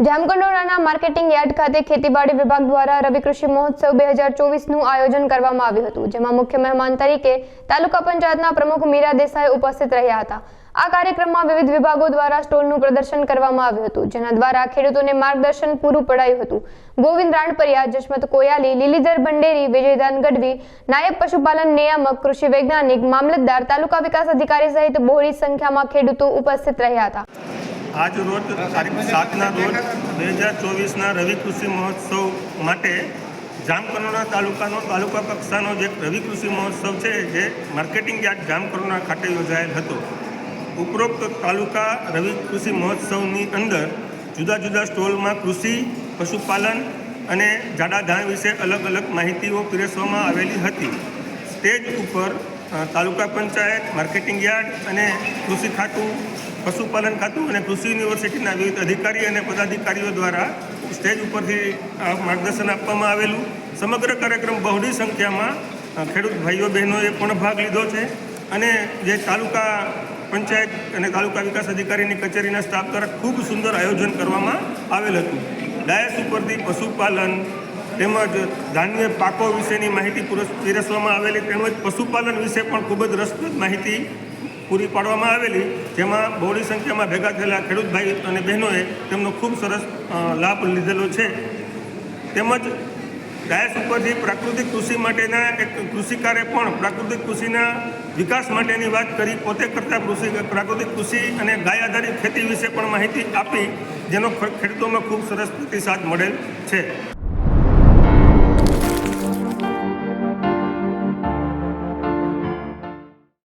Jamkandorna marketing yard ખાતે ખેતીવાડી વિભાગ દ્વારા રવિ કૃષિ મહોત્સવ 2024નું આયોજન કરવામાં આવ્યું હતું, જેમાં મુખ્ય મહેમાન તરીકે તાલુકા પંચાયતના પ્રમુખ મીરા દેસાઈ ઉપસ્થિત રહ્યા હતા। આ કાર્યક્રમમાં વિવિધ વિભાગો દ્વારા સ્ટોલનું પ્રદર્શન કરવામાં આવ્યું હતું, જેના દ્વારા ખેડૂતોને માર્ગદર્શન પૂરું પડાયું હતું। ગોવિંદ રાણપરિયા, જશમત કોયાલી, લીલીધર ભંડેરી, વિજયદાન ગઢવી, નાયબ પશુપાલન નિયામક, કૃષિ વૈજ્ઞાનિક, મામલતદાર, તાલુકા વિકાસ અધિકારી સહિત બહોળી સંખ્યામાં ખેડૂતો ઉપસ્થિત રહ્યા હતા। आज रोज तारीख 7 रोज 2024 रवि कृषि महोत्सव माटे जामकंडोरણા तालुका कक्षानो जे रवि कृषि महोत्सव है जे मार्केटिंग यार्ड जामकंडोरણા खाते योजायेल हतो। उपरोक्त तालुका रवि कृषि महोत्सवनी अंदर जुदा जुदा स्टॉल में कृषि, पशुपालन अने जाड़ा धान विषे अलग अलग माहितीओ पीरसवामां आवेली हती। स्टेज पर तालुका पंचायत, मार्केटिंग यार्ड अने कृषि खातुं, पशुपालन खातुं अने कृषि युनिवर्सिटीना विविध अधिकारी अने पदाधिकारीओ द्वारा स्टेज उपरथी मार्गदर्शन आपवामां आवेलुं। समग्र कार्यक्रम बहोળી संख्यामां खेडूत भाईओ बहनोए पण भाग लीधो छे अने जे तालुका पंचायत अने तालुका विकास अधिकारीनी कचेरीना स्टाफ द्वारा खूब सुंदर आयोजन करवामां आवेल हतुं। डायस उपरथी पशुपालन તેમજ ધાન્ય પાકો વિશેની માહિતી પીરસવામાં આવેલી, તેમજ પશુપાલન વિશે પણ ખૂબ જ રસપ્રદ માહિતી પૂરી પાડવામાં આવેલી, જેમાં બહોળી સંખ્યામાં ભેગા થયેલા ખેડૂત ભાઈ અને બહેનોએ તેમનો ખૂબ સરસ લાભ લીધેલો છે। તેમજ ડાયસ ઉપરથી પ્રાકૃતિક કૃષિ માટેના એક કૃષિકારે પણ પ્રાકૃતિક કૃષિના વિકાસ માટેની વાત કરી, પોતે કરતા પ્રાકૃતિક કૃષિ અને ગાય આધારિત ખેતી વિશે પણ માહિતી આપી, જેનો ખેડૂતોમાં ખૂબ સરસ પ્રતિસાદ મળેલ છે।